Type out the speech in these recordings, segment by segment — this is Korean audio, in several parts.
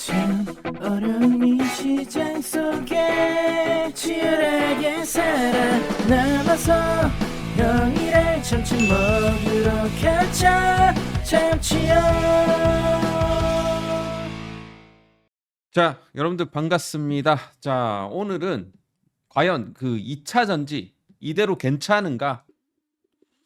참 어려운 이 시장 속에 치열하게 살아남아서 형이랑 점심 먹으러 가자 참치요. 자, 여러분들 반갑습니다. 자, 오늘은 과연 그 2차 전지 이대로 괜찮은가?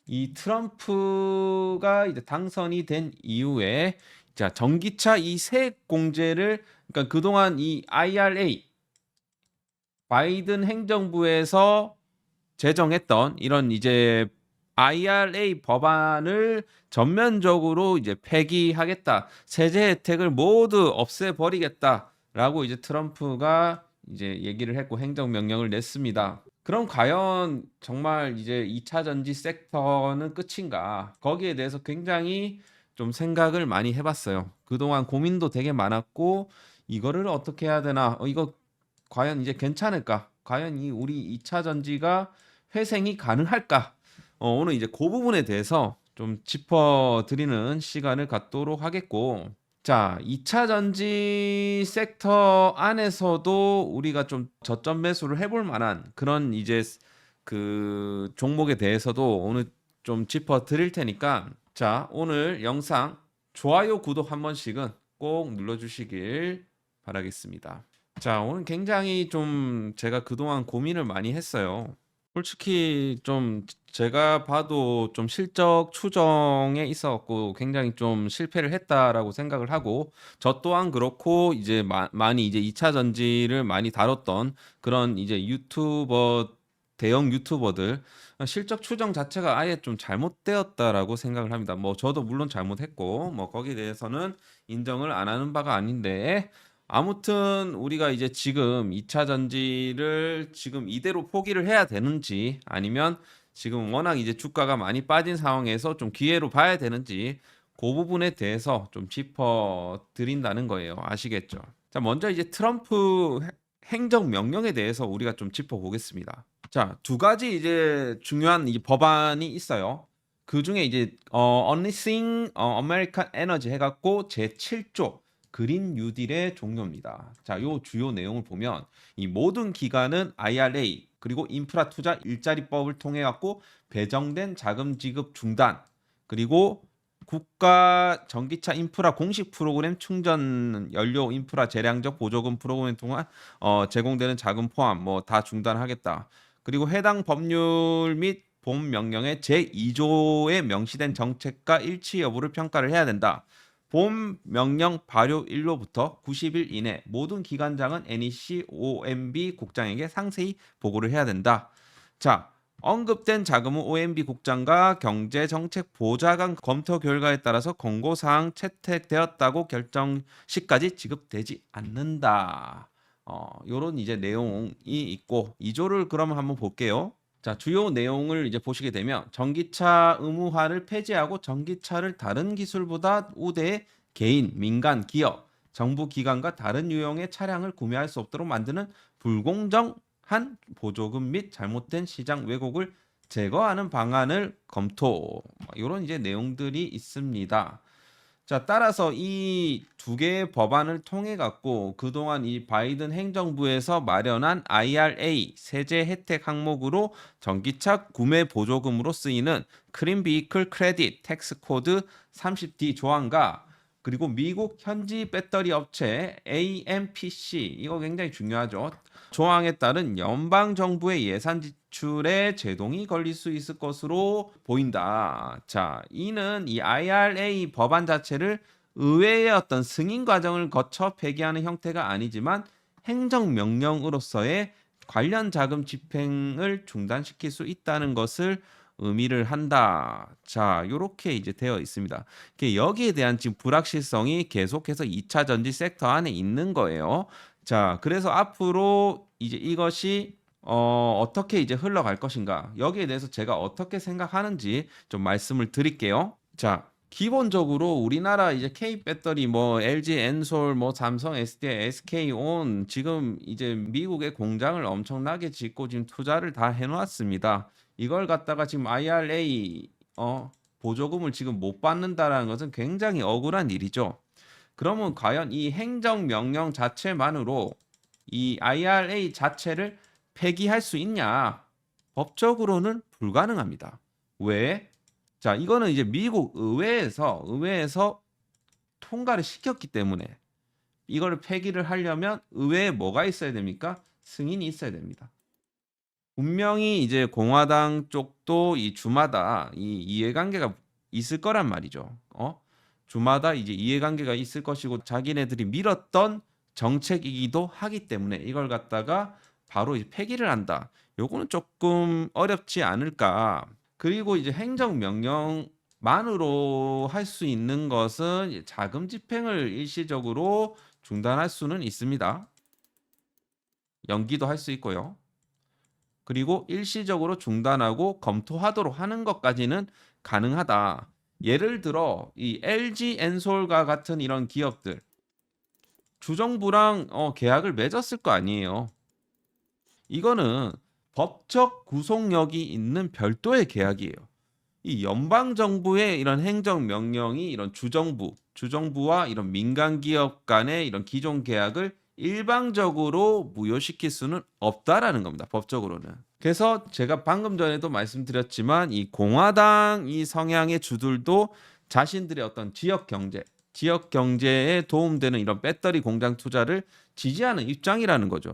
이 트럼프가 이제 당선이 된 이후에 자, 전기차 이 세액 공제를 그러니까 그동안 이 IRA 바이든 행정부에서 제정했던 이런 이제 IRA 법안을 전면적으로 이제 폐기하겠다. 세제 혜택을 모두 없애버리겠다라고 이제 트럼프가 이제 얘기를 했고 행정명령을 냈습니다. 그럼 과연 정말 이제 2차 전지 섹터는 끝인가? 거기에 대해서 굉장히 좀 생각을 많이 해봤어요. 그동안 고민도 되게 많았고 이거를 어떻게 해야 되나? 이거 과연 이제 괜찮을까? 과연 이 우리 2차 전지가 회생이 가능할까? 오늘 이제 그 부분에 대해서 좀 짚어드리는 시간을 갖도록 하겠고, 자, 2차 전지 섹터 안에서도 우리가 좀 저점 매수를 해볼 만한 그런 이제 그 종목에 대해서도 오늘 좀 짚어드릴 테니까, 자, 오늘 영상 좋아요, 구독 한 번씩은 꼭 눌러주시길 바라겠습니다. 자, 오늘 굉장히 좀 제가 그동안 고민을 많이 했어요. 솔직히 좀 제가 봐도 좀 실적 추정에 있어갖고 굉장히 좀 실패를 했다라고 생각을 하고 저 또한 그렇고 이제 많이 이제 2차 전지를 많이 다뤘던 그런 이제 대형 유튜버들 실적 추정 자체가 아예 좀 잘못되었다라고 생각을 합니다. 뭐 저도 물론 잘못했고 뭐 거기에 대해서는 인정을 안 하는 바가 아닌데 아무튼 우리가 이제 지금 2차 전지를 지금 이대로 포기를 해야 되는지 아니면 지금 워낙 이제 주가가 많이 빠진 상황에서 좀 기회로 봐야 되는지 그 부분에 대해서 좀 짚어 드린다는 거예요. 아시겠죠? 자, 먼저 이제 트럼프 행정 명령에 대해서 우리가 좀 짚어 보겠습니다. 자, 두 가지 이제 중요한 이 법안이 있어요. 그 중에 이제 Unleashing American Energy 해갖고 제7조 그린 뉴딜의 종료입니다. 자, 요 주요 내용을 보면 이 모든 기관은 IRA 그리고 인프라 투자 일자리법을 통해 갖고 배정된 자금 지급 중단 그리고 국가 전기차 인프라 공식 프로그램 충전 연료 인프라 재량적 보조금 프로그램 통한 제공되는 자금 포함 뭐 다 중단하겠다. 그리고 해당 법률 및 본 명령의 제2조에 명시된 정책과 일치 여부를 평가를 해야 된다. 본 명령 발효일로부터 90일 이내 모든 기관장은 NEC OMB 국장에게 상세히 보고를 해야 된다. 자, 언급된 자금은 OMB 국장과 경제정책보좌관 검토 결과에 따라서 권고사항 채택되었다고 결정 시까지 지급되지 않는다. 요런 이제 내용이 있고 2조를 그러면 한번 볼게요. 자, 주요 내용을 이제 보시게 되면 전기차 의무화를 폐지하고 전기차를 다른 기술보다 우대해 개인, 민간, 기업, 정부 기관과 다른 유형의 차량을 구매할 수 없도록 만드는 불공정한 보조금 및 잘못된 시장 왜곡을 제거하는 방안을 검토. 이런 이제 내용들이 있습니다. 자, 따라서 이 두 개의 법안을 통해 갖고 그동안 이 바이든 행정부에서 마련한 IRA 세제 혜택 항목으로 전기차 구매 보조금으로 쓰이는 크린 비이클 크레딧 텍스 코드 30D 조항과 그리고 미국 현지 배터리 업체 AMPC 이거 굉장히 중요하죠. 조항에 따른 연방 정부의 예산 지출에 제동이 걸릴 수 있을 것으로 보인다. 자, 이는 이 IRA 법안 자체를 의회의 어떤 승인 과정을 거쳐 폐기하는 형태가 아니지만 행정명령으로서의 관련 자금 집행을 중단시킬 수 있다는 것을 의미를 한다. 자, 요렇게 이제 되어 있습니다. 여기에 대한 지금 불확실성이 계속해서 2차 전지 섹터 안에 있는 거예요. 자, 그래서 앞으로 이제 이것이 어떻게 이제 흘러갈 것인가? 여기에 대해서 제가 어떻게 생각하는지 좀 말씀을 드릴게요. 자, 기본적으로 우리나라 이제 K 배터리 뭐 LG 엔솔 뭐 삼성 SDI SK온 지금 이제 미국의 공장을 엄청나게 짓고 지금 투자를 다 해놓았습니다. 이걸 갖다가 지금 IRA 보조금을 지금 못 받는다라는 것은 굉장히 억울한 일이죠. 그러면 과연 이 행정명령 자체만으로 이 IRA 자체를 폐기할 수 있냐? 법적으로는 불가능합니다. 왜? 자, 이거는 이제 미국 의회에서 통과를 시켰기 때문에 이걸 폐기를 하려면 의회에 뭐가 있어야 됩니까? 승인이 있어야 됩니다. 분명히 이제 공화당 쪽도 이 주마다 이 이해관계가 있을 거란 말이죠. 주마다 이제 이해관계가 있을 것이고 자기네들이 밀었던 정책이기도 하기 때문에 이걸 갖다가 바로 이제 폐기를 한다. 요거는 조금 어렵지 않을까. 그리고 이제 행정명령만으로 할 수 있는 것은 이제 자금 집행을 일시적으로 중단할 수는 있습니다. 연기도 할 수 있고요. 그리고 일시적으로 중단하고 검토하도록 하는 것까지는 가능하다. 예를 들어 이 LG 엔솔과 같은 이런 기업들 주정부랑 계약을 맺었을 거 아니에요. 이거는 법적 구속력이 있는 별도의 계약이에요. 이 연방 정부의 이런 행정 명령이 이런 주정부와 이런 민간 기업 간의 이런 기존 계약을 일방적으로 무효시킬 수는 없다라는 겁니다. 법적으로는. 그래서 제가 방금 전에도 말씀드렸지만 이 공화당 이 성향의 주들도 자신들의 어떤 지역 경제에 도움되는 이런 배터리 공장 투자를 지지하는 입장이라는 거죠.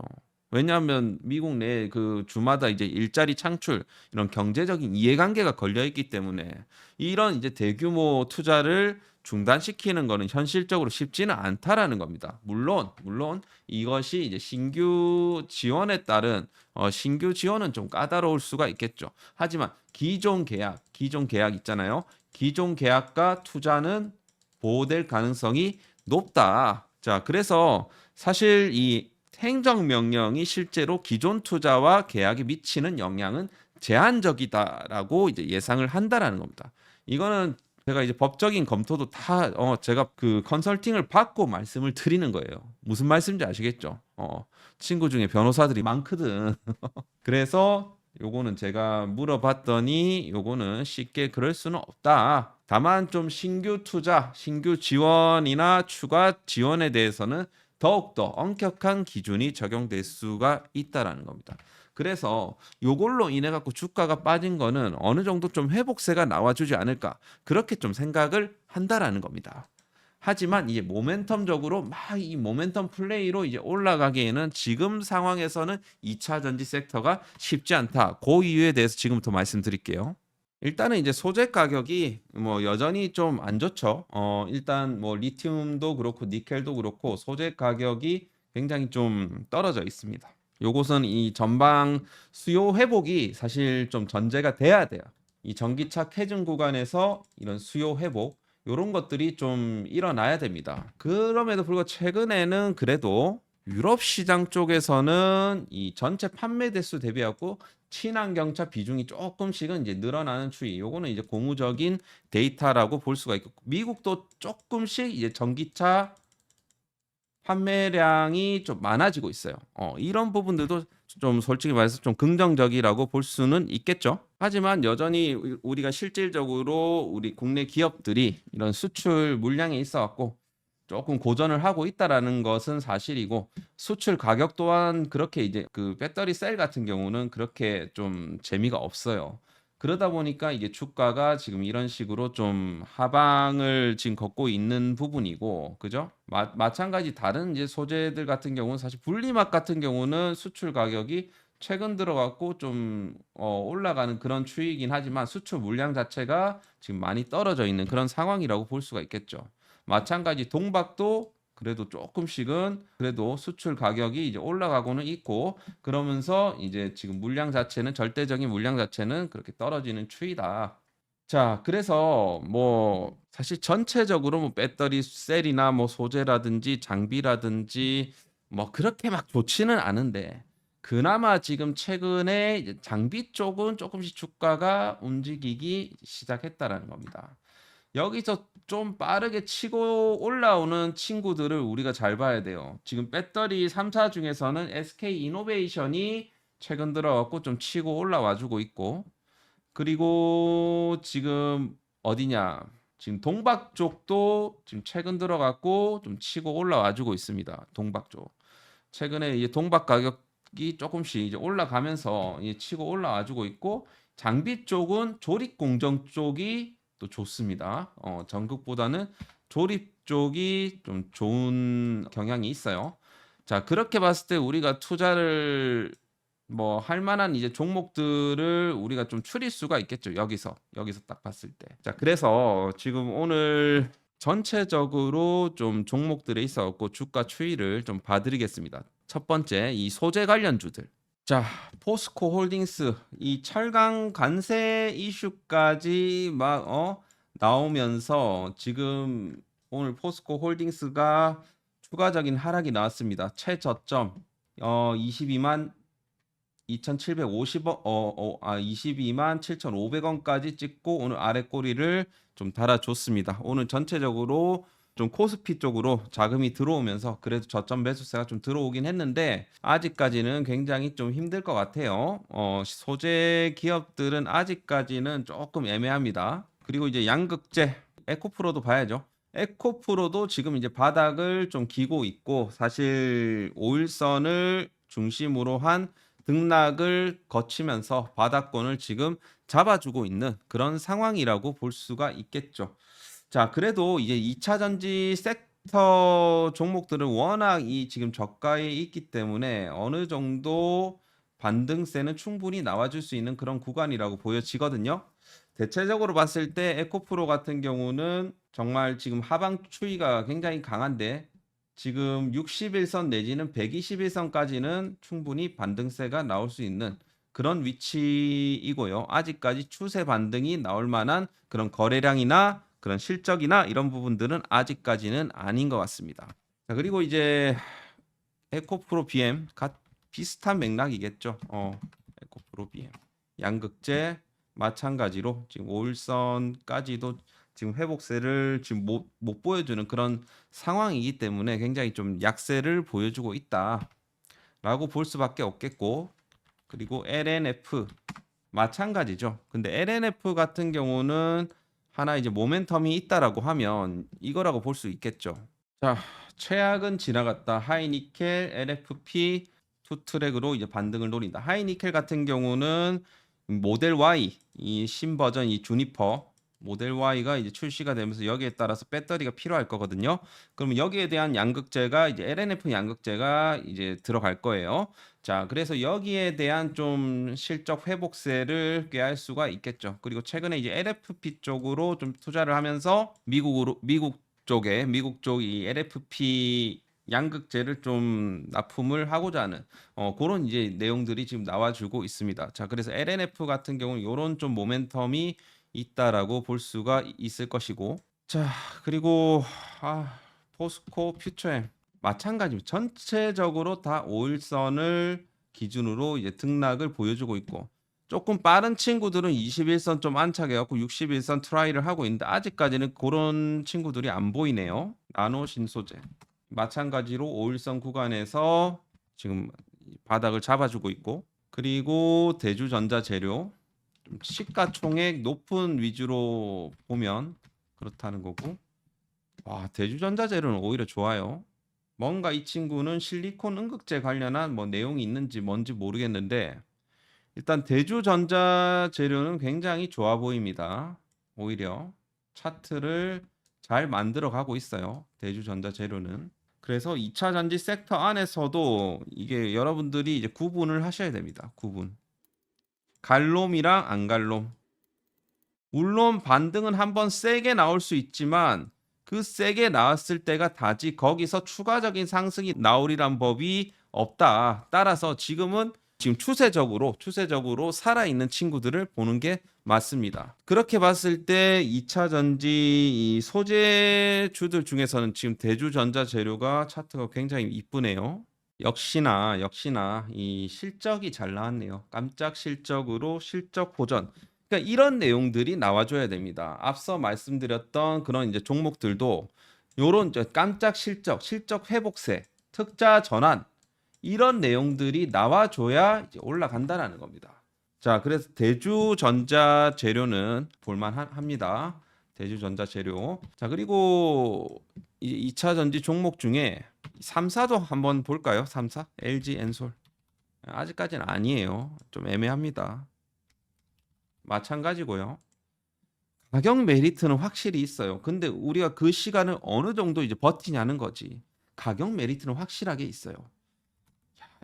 왜냐하면 미국 내 그 주마다 이제 일자리 창출 이런 경제적인 이해관계가 걸려 있기 때문에 이런 이제 대규모 투자를 중단시키는 거는 현실적으로 쉽지는 않다라는 겁니다. 물론 이것이 이제 신규 지원에 따른 신규 지원은 좀 까다로울 수가 있겠죠. 하지만 기존 계약 있잖아요. 기존 계약과 투자는 보호될 가능성이 높다. 자, 그래서 사실 이 행정명령이 실제로 기존 투자와 계약에 미치는 영향은 제한적이다라고 이제 예상을 한다라는 겁니다. 이거는 제가 이제 법적인 검토도 다 제가 그 컨설팅을 받고 말씀을 드리는 거예요. 무슨 말씀인지 아시겠죠? 친구 중에 변호사들이 많거든. 그래서 요거는 제가 물어봤더니 요거는 쉽게 그럴 수는 없다. 다만 좀 신규 투자, 신규 지원이나 추가 지원에 대해서는 더욱더 엄격한 기준이 적용될 수가 있다라는 겁니다. 그래서 요걸로 인해 갖고 주가가 빠진 거는 어느 정도 좀 회복세가 나와주지 않을까 그렇게 좀 생각을 한다라는 겁니다. 하지만 이제 모멘텀적으로 막 이 모멘텀 플레이로 이제 올라가기에는 지금 상황에서는 2차 전지 섹터가 쉽지 않다. 그 이유에 대해서 지금부터 말씀드릴게요. 일단은 이제 소재 가격이 뭐 여전히 좀 안 좋죠. 일단 뭐 리튬도 그렇고 니켈도 그렇고 소재 가격이 굉장히 좀 떨어져 있습니다. 요것은 이 전방 수요 회복이 사실 좀 전제가 돼야 돼요. 이 전기차 캐즘 구간에서 이런 수요 회복 요런 것들이 좀 일어나야 됩니다. 그럼에도 불구하고 최근에는 그래도 유럽 시장 쪽에서는 이 전체 판매 대수 대비하고 친환경차 비중이 조금씩은 이제 늘어나는 추이. 요거는 이제 고무적인 데이터라고 볼 수가 있고 미국도 조금씩 이제 전기차 판매량이 좀 많아지고 있어요. 이런 부분들도 좀 솔직히 말해서 좀 긍정적이라고 볼 수는 있겠죠. 하지만 여전히 우리가 실질적으로 우리 국내 기업들이 이런 수출 물량이 있어 갖고 조금 고전을 하고 있다라는 것은 사실이고 수출 가격 또한 그렇게 이제 그 배터리 셀 같은 경우는 그렇게 좀 재미가 없어요. 그러다 보니까 이게 주가가 지금 이런 식으로 좀 하방을 지금 걷고 있는 부분이고, 그죠? 마찬가지 다른 이제 소재들 같은 경우는 사실 분리막 같은 경우는 수출 가격이 최근 들어갔고 좀 올라가는 그런 추이긴 하지만 수출 물량 자체가 지금 많이 떨어져 있는 그런 상황이라고 볼 수가 있겠죠. 마찬가지 동박도 그래도 조금씩은 그래도 수출 가격이 이제 올라가고는 있고 그러면서 이제 지금 물량 자체는 절대적인 물량 자체는 그렇게 떨어지는 추이다. 자, 그래서 뭐 사실 전체적으로 뭐 배터리 셀이나 뭐 소재라든지 장비라든지 뭐 그렇게 막 좋지는 않은데 그나마 지금 최근에 이제 장비 쪽은 조금씩 주가가 움직이기 시작했다라는 겁니다. 여기서 좀 빠르게 치고 올라오는 친구들을 우리가 잘 봐야 돼요. 지금 배터리 3사 중에서는 SK 이노베이션이 최근 들어갖고 좀 치고 올라와 주고 있고, 그리고 지금 어디냐? 지금 동박 쪽도 지금 최근 들어갔고 좀 치고 올라와주고 있습니다. 동박 쪽. 최근에 이제 동박 가격이 조금씩 이제 올라가면서 이제 치고 올라와주고 있고 장비 쪽은 조립 공정 쪽이 또 좋습니다. 전극보다는 조립 쪽이 좀 좋은 경향이 있어요. 자, 그렇게 봤을 때 우리가 투자를 뭐 할 만한 이제 종목들을 우리가 좀 추릴 수가 있겠죠. 여기서 딱 봤을 때. 자, 그래서 지금 오늘 전체적으로 좀 종목들에 있어서 주가 추이를 좀 봐드리겠습니다. 첫 번째, 이 소재 관련주들. 자, 포스코 홀딩스 이 철강 관세 이슈까지 막 나오면서 지금 오늘 포스코 홀딩스가 추가적인 하락이 나왔습니다. 최저점 22만 2,750원 22만 7,500원까지 찍고 오늘 아래 꼬리를 좀 달아줬습니다. 오늘 전체적으로 좀 코스피 쪽으로 자금이 들어오면서 그래도 저점 매수세가 좀 들어오긴 했는데 아직까지는 굉장히 좀 힘들 것 같아요. 소재 기업들은 아직까지는 조금 애매합니다. 그리고 이제 양극재 에코프로도 봐야죠. 에코프로도 지금 이제 바닥을 좀 기고 있고 사실 5일선을 중심으로 한 등락을 거치면서 바닥권을 지금 잡아주고 있는 그런 상황이라고 볼 수가 있겠죠. 자, 그래도 이제 2차 전지 섹터 종목들은 워낙 이 지금 저가에 있기 때문에 어느 정도 반등세는 충분히 나와줄 수 있는 그런 구간이라고 보여지거든요. 대체적으로 봤을 때 에코프로 같은 경우는 정말 지금 하방 추이가 굉장히 강한데 지금 61선 내지는 121선까지는 충분히 반등세가 나올 수 있는 그런 위치이고요. 아직까지 추세 반등이 나올 만한 그런 거래량이나 그런 실적이나 이런 부분들은 아직까지는 아닌 것 같습니다. 자, 그리고 이제 에코프로 BM 비슷한 맥락이겠죠. 에코프로 BM 양극재 마찬가지로 지금 5일선까지도 지금 회복세를 지금 못 보여주는 그런 상황이기 때문에 굉장히 좀 약세를 보여주고 있다라고 볼 수밖에 없겠고 그리고 LNF 마찬가지죠. 근데 LNF 같은 경우는 하나 이제 모멘텀이 있다라고 하면 이거라고 볼 수 있겠죠. 자, 최악은 지나갔다. 하이니켈 LFP 투 트랙으로 이제 반등을 노린다. 하이니켈 같은 경우는 모델 Y 이 신버전 이 주니퍼 모델 Y가 이제 출시가 되면서 여기에 따라서 배터리가 필요할 거거든요. 그러면 여기에 대한 양극재가 이제 LNF 양극재가 이제 들어갈 거예요. 자, 그래서 여기에 대한 좀 실적 회복세를 꾀할 수가 있겠죠. 그리고 최근에 이제 LFP 쪽으로 좀 투자를 하면서 미국 쪽 이 LFP 양극재를 좀 납품을 하고자 하는 그런 이제 내용들이 지금 나와주고 있습니다. 자, 그래서 LNF 같은 경우는 이런 좀 모멘텀이 있다라고 볼 수가 있을 것이고, 자, 그리고 포스코 퓨처엠 마찬가지 전체적으로 다 5일선을 기준으로 이제 등락을 보여주고 있고 조금 빠른 친구들은 21선 좀 안착해 갖고 61선 트라이를 하고 있는데 아직까지는 그런 친구들이 안 보이네요. 나노 신소재 마찬가지로 5일선 구간에서 지금 바닥을 잡아주고 있고 그리고 대주전자 재료 좀 시가총액 높은 위주로 보면 그렇다는 거고 와, 대주전자 재료는 오히려 좋아요. 뭔가 이 친구는 실리콘 음극재 관련한 뭐 내용이 있는지 뭔지 모르겠는데 일단 대주전자 재료는 굉장히 좋아 보입니다. 오히려 차트를 잘 만들어 가고 있어요. 대주전자 재료는. 그래서 2차 전지 섹터 안에서도 이게 여러분들이 이제 구분을 하셔야 됩니다. 구분. 갈롬이랑 안갈롬. 물론 반등은 한번 세게 나올 수 있지만 그 세게 나왔을 때가 다지 거기서 추가적인 상승이 나오리란 법이 없다. 따라서 지금 추세적으로 살아있는 친구들을 보는 게 맞습니다. 그렇게 봤을 때 2차 전지 이 소재주들 중에서는 지금 대주전자 재료가 차트가 굉장히 이쁘네요. 역시나 이 실적이 잘 나왔네요. 깜짝 실적으로 실적 보전. 그러니까 이런 내용들이 나와줘야 됩니다. 앞서 말씀드렸던 그런 이제 종목들도 요런 깜짝 실적 회복세, 특자 전환 이런 내용들이 나와줘야 이제 올라간다라는 겁니다. 자, 그래서 대주전자 재료는 볼만합니다. 대주전자 재료. 자, 그리고 2차 전지 종목 중에 3사도 한번 볼까요? 3사? LG 엔솔. 아직까지는 아니에요. 좀 애매합니다. 마찬가지고요. 가격 메리트는 확실히 있어요. 근데 우리가 그 시간을 어느 정도 이제 버티냐는 거지. 가격 메리트는 확실하게 있어요.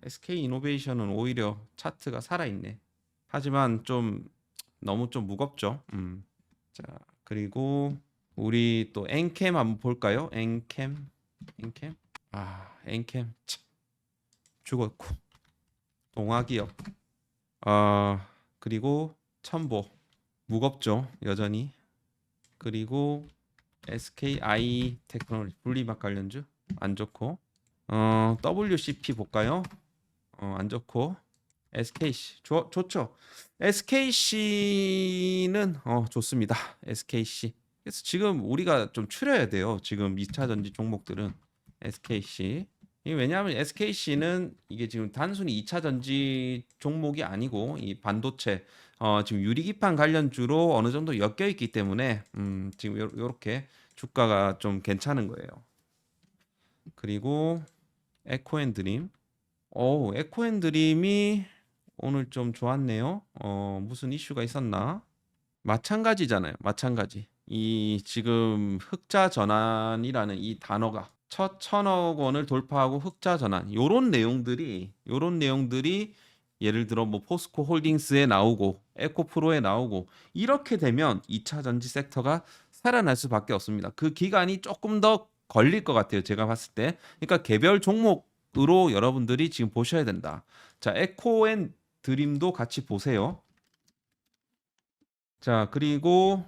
SK 이노베이션은 오히려 차트가 살아있네. 하지만 좀 너무 좀 무겁죠. 자, 그리고 우리 또 엔캠 한번 볼까요? 엔캠. 엔캠 참, 죽었고. 동아기업. 그리고 첨보 무겁죠, 여전히. 그리고 SKI 테크놀로지 분리막 관련주 안 좋고. WCP 볼까요? 안 좋고. SKC 좋죠. SKC는 좋습니다. SKC. 그래서 지금 우리가 좀 추려야 돼요. 지금 2차 전지 종목들은 SKC. 왜냐하면 SKC는 이게 지금 단순히 2차 전지 종목이 아니고 이 반도체 지금 유리기판 관련주로 어느 정도 엮여 있기 때문에 지금 요렇게 주가가 좀 괜찮은 거예요. 그리고 에코앤드림. 에코앤드림이 오늘 좀 좋았네요. 무슨 이슈가 있었나? 마찬가지잖아요. 마찬가지. 이 지금 흑자 전환이라는 이 단어가 첫 1,000억 원을 돌파하고 흑자 전환. 요런 내용들이 예를 들어 뭐 포스코 홀딩스에 나오고 에코프로에 나오고 이렇게 되면 2차 전지 섹터가 살아날 수밖에 없습니다. 그 기간이 조금 더 걸릴 것 같아요. 제가 봤을 때. 그러니까 개별 종목으로 여러분들이 지금 보셔야 된다. 자, 에코앤 드림도 같이 보세요. 자, 그리고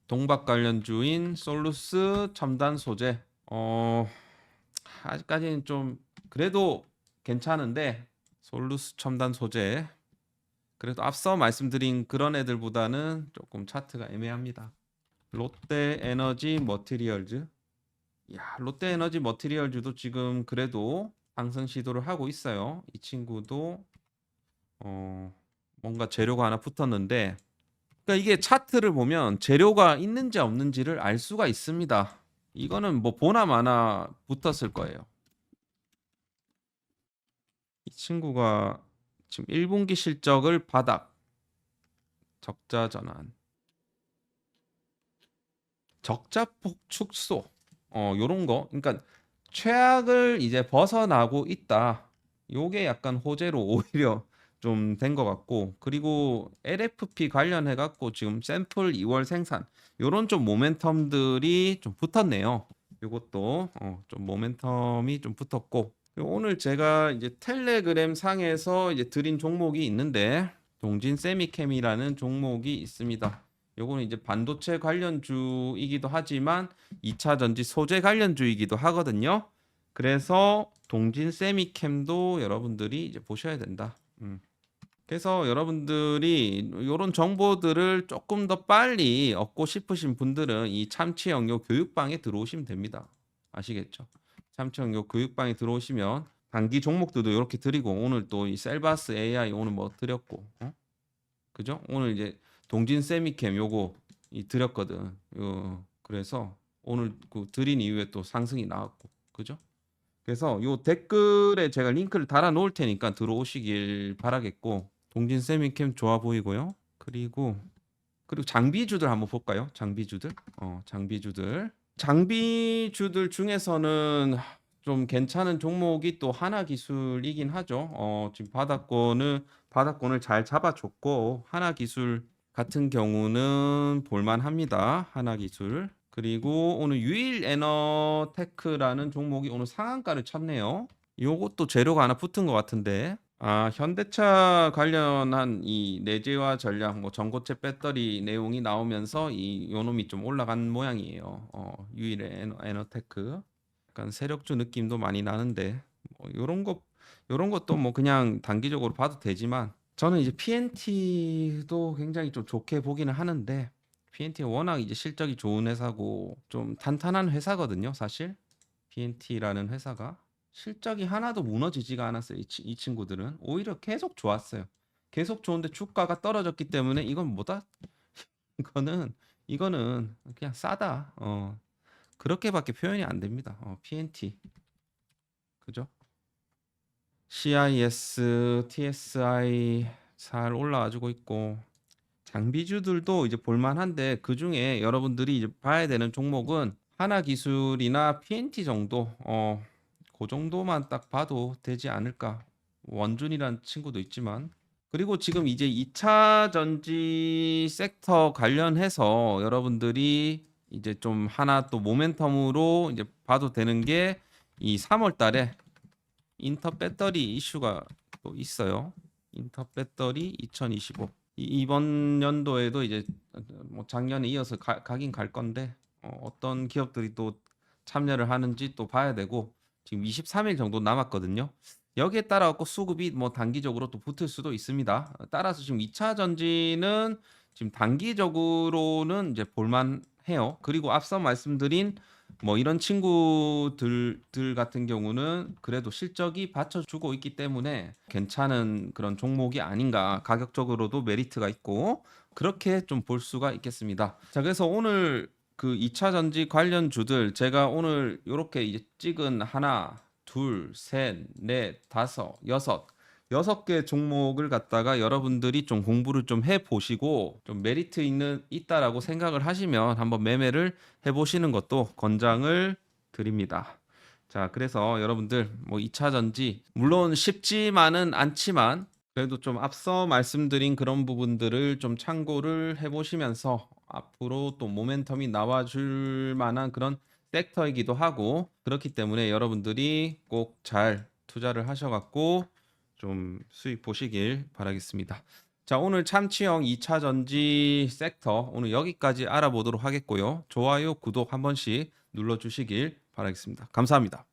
동박 관련주인 솔루스 첨단 소재. 아직까지는 좀 그래도 괜찮은데 솔루스 첨단 소재 그래도 앞서 말씀드린 그런 애들보다는 조금 차트가 애매합니다. 롯데 에너지 머티리얼즈. 롯데 에너지 머티리얼즈도 지금 그래도 상승 시도를 하고 있어요. 이 친구도 뭔가 재료가 하나 붙었는데, 그러니까 이게 차트를 보면 재료가 있는지 없는지를 알 수가 있습니다. 이거는 뭐 보나 마나 붙었을 거예요. 이 친구가 지금 1분기 실적을 바닥, 적자 전환, 적자폭 축소, 요런 거. 그러니까 최악을 이제 벗어나고 있다. 요게 약간 호재로 오히려 좀 된 것 같고, 그리고 LFP 관련해 갖고 지금 샘플 2월 생산 요런 좀 모멘텀들이 좀 붙었네요. 요것도 좀 모멘텀이 좀 붙었고, 그리고 오늘 제가 이제 텔레그램 상에서 이제 드린 종목이 있는데 동진 세미캠이라는 종목이 있습니다. 요거는 이제 반도체 관련주이기도 하지만 2차 전지 소재 관련주이기도 하거든요. 그래서 동진 세미캠도 여러분들이 이제 보셔야 된다. 그래서 여러분들이 이런 정보들을 조금 더 빨리 얻고 싶으신 분들은 이 참치 영역 교육방에 들어오시면 됩니다. 아시겠죠? 참치 영역 교육방에 들어오시면 단기 종목들도 이렇게 드리고, 오늘 또 이 셀바스 AI 오늘 뭐 드렸고, 그죠? 오늘 이제 동진 세미캠 요거 드렸거든. 그래서 오늘 그 드린 이후에 또 상승이 나왔고, 그죠? 그래서 요 댓글에 제가 링크를 달아 놓을 테니까 들어오시길 바라겠고, 동진 세미캠 좋아 보이고요. 그리고 장비주들 한번 볼까요? 장비주들. 장비주들 중에서는 좀 괜찮은 종목이 또 하나기술이긴 하죠. 지금 바닥권을 잘 잡아줬고, 하나기술 같은 경우는 볼만합니다. 하나기술. 그리고 오늘 유일에너테크라는 종목이 오늘 상한가를 쳤네요. 요것도 재료가 하나 붙은 것 같은데, 현대차 관련한 이 내재화 전략, 뭐 전고체 배터리 내용이 나오면서 요놈이 좀 올라간 모양이에요. 유일에너테크. 약간 세력주 느낌도 많이 나는데, 뭐 요런 것도 뭐 그냥 단기적으로 봐도 되지만, 저는 이제 PNT도 굉장히 좀 좋게 보기는 하는데, PNT가 워낙 이제 실적이 좋은 회사고 좀 탄탄한 회사거든요, 사실. PNT라는 회사가 실적이 하나도 무너지지가 않았어요. 이 친구들은 오히려 계속 좋았어요. 계속 좋은데 주가가 떨어졌기 때문에 이건 뭐다? 이거는 그냥 싸다. 그렇게밖에 표현이 안 됩니다. PNT. 그죠? CIS, TSI 잘 올라와주고 있고 장비주들도 이제 볼만한데 그 중에 여러분들이 이제 봐야 되는 종목은 하나기술이나 PNT 정도, 그 정도만 딱 봐도 되지 않을까. 원준이란 친구도 있지만 그리고 지금 이제 2차 전지 섹터 관련해서 여러분들이 이제 좀 하나 또 모멘텀으로 이제 봐도 되는 게 이 3월 달에 인터 배터리 이슈가 또 있어요. 인터 배터리 2025. 이번 연도에도 이제 뭐 작년에 이어서 가긴 갈 건데 어떤 기업들이 또 참여를 하는지 또 봐야 되고 지금 23일 정도 남았거든요. 여기에 따라 갖고 수급이 뭐 단기적으로 또 붙을 수도 있습니다. 따라서 지금 2차 전지는 지금 단기적으로는 이제 볼만 해요. 그리고 앞서 말씀드린 뭐 이런 친구들 같은 경우는 그래도 실적이 받쳐주고 있기 때문에 괜찮은 그런 종목이 아닌가. 가격적으로도 메리트가 있고 그렇게 좀 볼 수가 있겠습니다. 자, 그래서 오늘 그 2차 전지 관련주들 제가 오늘 이렇게 이제 찍은 하나, 둘, 셋, 넷, 다섯, 여섯 개 종목을 갖다가 여러분들이 좀 공부를 좀 해보시고 좀 메리트 있다라고 생각을 하시면 한번 매매를 해보시는 것도 권장을 드립니다. 자, 그래서 여러분들 뭐 2차 전지 물론 쉽지만은 않지만 그래도 좀 앞서 말씀드린 그런 부분들을 좀 참고를 해보시면서 앞으로 또 모멘텀이 나와줄 만한 그런 섹터이기도 하고 그렇기 때문에 여러분들이 꼭 잘 투자를 하셔갖고 좀 수익 보시길 바라겠습니다. 자, 오늘 참치형 2차 전지 섹터 오늘 여기까지 알아보도록 하겠고요. 좋아요, 구독 한 번씩 눌러주시길 바라겠습니다. 감사합니다.